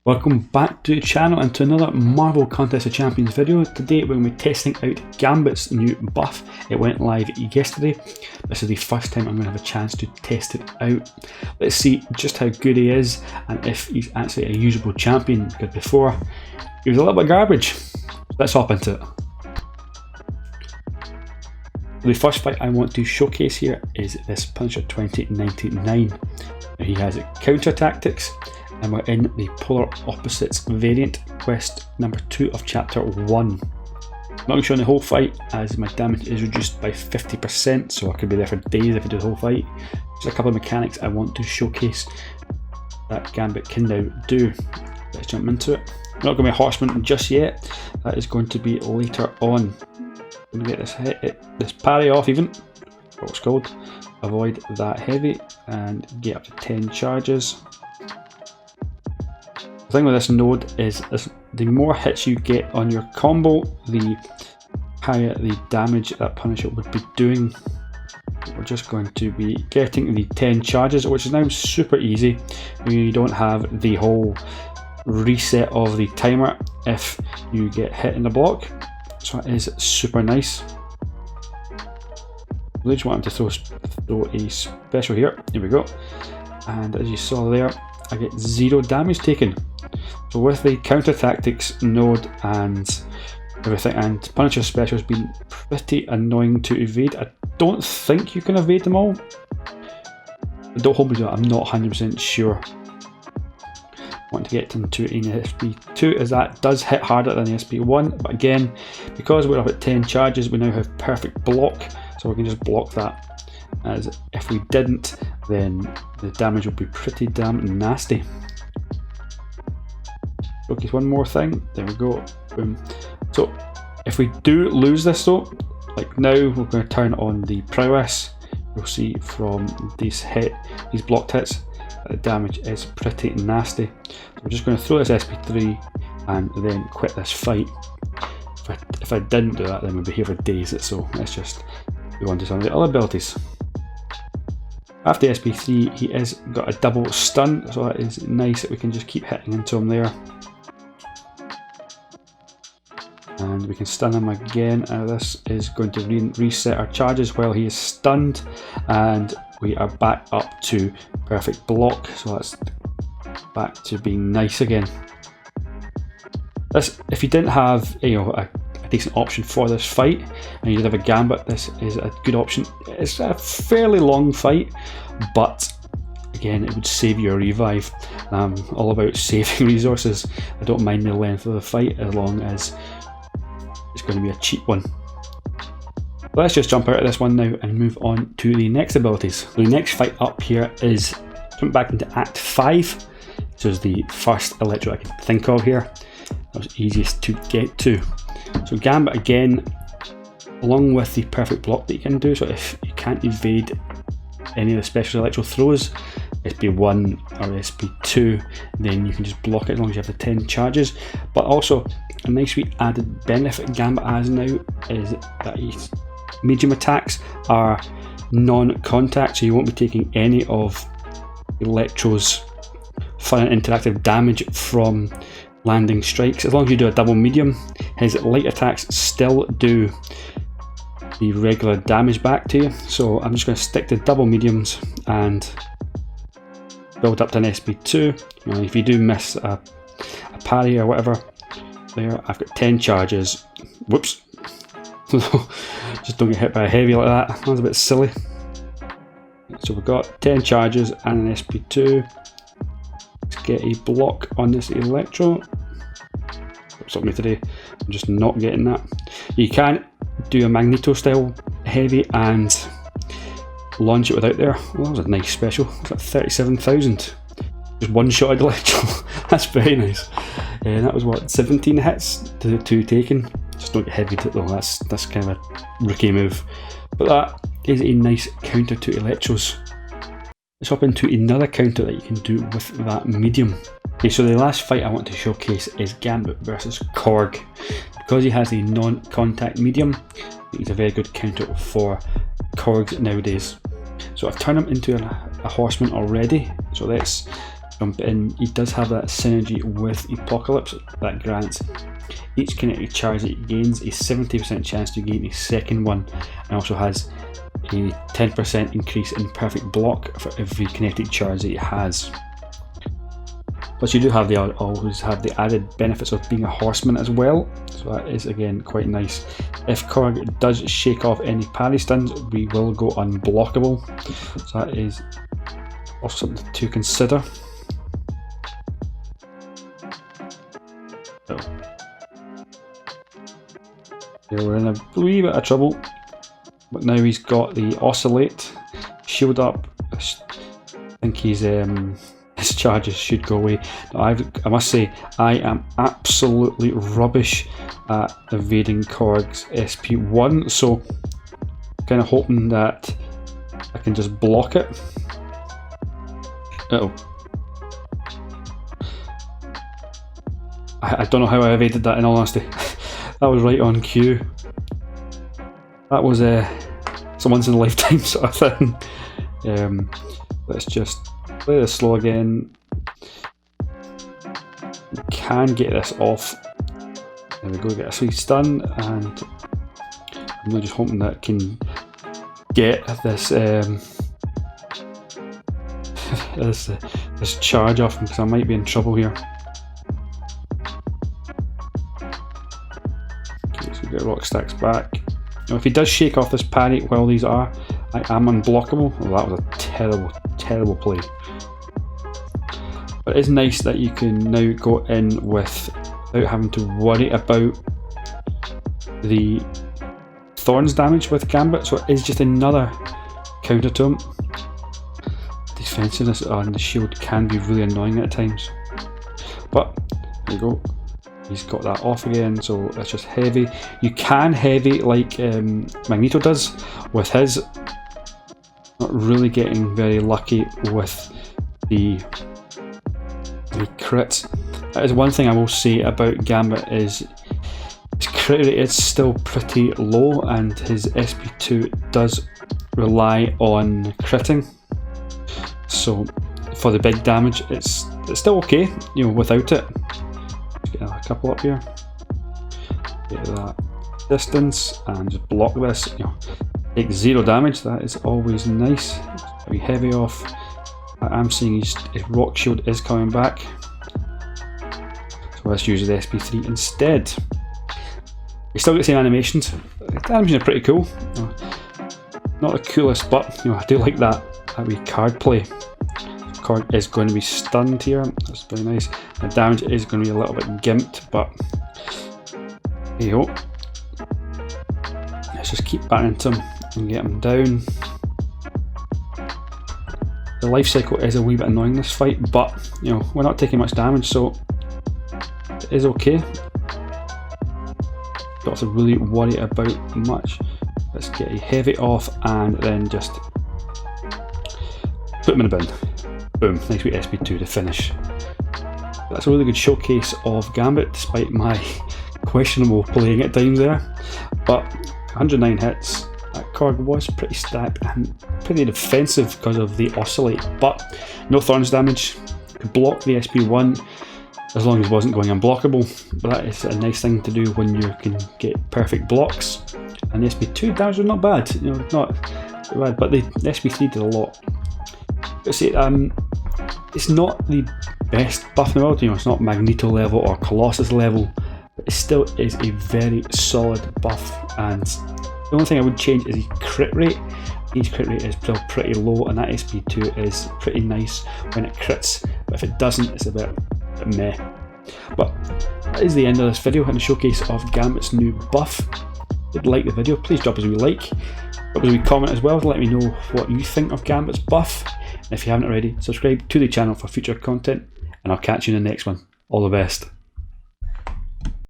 Welcome back to the channel and to another Marvel Contest of Champions video. Today we're going to be testing out Gambit's new buff. It went live yesterday. This is the first time I'm going to have a chance to test it out. Let's see just how good he is and if he's actually a usable champion, because before he was a little bit garbage. Let's hop into it. The first fight I want to showcase here is this Punisher 2099. He has counter tactics. And we're in the Polar Opposites variant, quest number 2 of chapter 1. I'm not going to show the whole fight as my damage is reduced by 50%, so I could be there for days if I do the whole fight. There's a couple of mechanics I want to showcase that Gambit can now do. Let's jump into it. I'm not going to be a horseman just yet, that is going to be later on. I'm going to get this hit, this parry off even, what it's called. Avoid that heavy and get up to 10 charges. The thing with this node is the more hits you get on your combo, the higher the damage that Punisher would be doing. We're just going to be getting the 10 charges, which is now super easy. You don't have the whole reset of the timer if you get hit in the block, so it is super nice. I just want him to throw a special here. Here we go. And as you saw there, I get 0 damage taken. So with the counter tactics node and everything, and Punisher special has been pretty annoying to evade. I don't think you can evade them all. Don't hold me to that, I'm not 100% sure. I want to get them to an SP2 as that does hit harder than the SP1, but again, because we're up at 10 charges, we now have perfect block, so we can just block that. As if we didn't, then the damage would be pretty damn nasty. Okay, one more thing. There we go. Boom. So if we do lose this though, like now, we're going to turn on the prowess. You'll see from these blocked hits that the damage is pretty nasty. So we're just going to throw this SP3 and then quit this fight. If I didn't do that, then we'd be here for days. So let's just go on to some of the other abilities. After SP3, he has got a double stun, so that is nice that we can just keep hitting into him there. And we can stun him again. This is going to reset our charges while he is stunned, and we are back up to perfect block, so that's back to being nice again. This, if you didn't have a decent option for this fight and you did have a Gambit, this is a good option. It's a fairly long fight, but again, it would save your revive. I'm all about saving resources. I don't mind the length of the fight as long as it's going to be a cheap one. Let's just jump out of this one now and move on to the next abilities. The next fight up here is jump back into Act 5. This is the first Electro I can think of here. That was easiest to get to. So Gambit again, along with the perfect block that you can do, so if you can't evade any of the special Electro throws, SP1 or SP2, then you can just block it as long as you have the 10 charges. But also, a nice wee added benefit Gambit has now is that his medium attacks are non-contact, so you won't be taking any of Electro's fun and interactive damage from landing strikes. As long as you do a double medium, his light attacks still do the regular damage back to you. So I'm just going to stick to double mediums and build up to an SP2. Now, if you do miss a parry or whatever, there I've got 10 charges. Whoops. Just don't get hit by a heavy like that. That was a bit silly. So we've got 10 charges and an SP2. Let's get a block on this Electro. What's up with me today? I'm just not getting that. You can't do a Magneto style heavy and launch it without there. Well, that was a nice special. It's like 37,000. Just one shot Electro. That's very nice. And that was what, 17 hits to 2 taken. Just don't get heavy to it though. That's kind of a rookie move. But that is a nice counter to Electros. Let's hop into another counter that you can do with that medium. Okay, so the last fight I want to showcase is Gambit versus Korg. Because he has a non-contact medium, he's a very good counter for Korgs nowadays. So I've turned him into a horseman already, so let's jump in. He does have that synergy with Apocalypse that grants each kinetic charge that he gains a 70% chance to gain a second one, and also has a 10% increase in perfect block for every kinetic charge that he has. Plus you do have always have the added benefits of being a horseman as well, so that is again quite nice. If Korg does shake off any parry stuns, we will go unblockable, so that is also something to consider. So yeah, we're in a wee bit of trouble, but now he's got the oscillate shield up. I think he's his charges should go away. Now, I must say, I am absolutely rubbish at evading Korg's SP1, so kind of hoping that I can just block it. Uh-oh. I don't know how I evaded that, in all honesty. That was right on cue. That was a once in a lifetime sort of thing. Let's just play this slow again. We can get this off. There we go, get a sweet stun, and I'm really just hoping that I can get this this charge off him, because I might be in trouble here. Okay, so we get rock stacks back. Now if he does shake off this parry while these are, I am unblockable. Well, that was a terrible play. But it is nice that you can now go in without having to worry about the Thorns damage with Gambit, so it is just another counter to him. Defensiveness on the shield can be really annoying at times. But there you go. He's got that off again, so it's just heavy. You can heavy like Magneto does with his. Not really getting very lucky with the crits. That is one thing I will say about Gambit, is his crit rate is still pretty low, and his SP2 does rely on critting. So for the big damage, it's still okay, you know, without it. Let's get a couple up here. Get that distance and just block this. You know, take 0 damage. That is always nice. Very heavy off. I'm seeing his rock shield is coming back, so let's use the SP3 instead. You still get the same animations. The animations are pretty cool. You know, not the coolest, but you know, I do like that wee card play. Korg is going to be stunned here. That's very nice. The damage is going to be a little bit gimped, but hey ho. Let's just keep batting into him and get him down. The life cycle is a wee bit annoying this fight, but you know, we're not taking much damage, so it is okay. Don't have to really worry about much. Let's get a heavy off and then just put him in the bin. Boom, nice wee SP2 to finish. That's a really good showcase of Gambit, despite my questionable playing at times there. But 109 hits. That Korg was pretty stacked and pretty defensive because of the oscillate, but no Thorns damage. Could block the SP1 as long as it wasn't going unblockable, but that is a nice thing to do when you can get perfect blocks. And the SP2 damage was not bad, you know, not bad, but the SP3 did a lot. But see, it's not the best buff in the world, you know, it's not Magneto level or Colossus level, but it still is a very solid buff, and the only thing I would change is his crit rate. His crit rate is still pretty low, and that SP2 is pretty nice when it crits, but if it doesn't, it's a bit meh. But that is the end of this video and the showcase of Gambit's new buff. If you like the video, please drop us a wee like, drop us a wee comment as well to let me know what you think of Gambit's buff. And if you haven't already, subscribe to the channel for future content, and I'll catch you in the next one. All the best.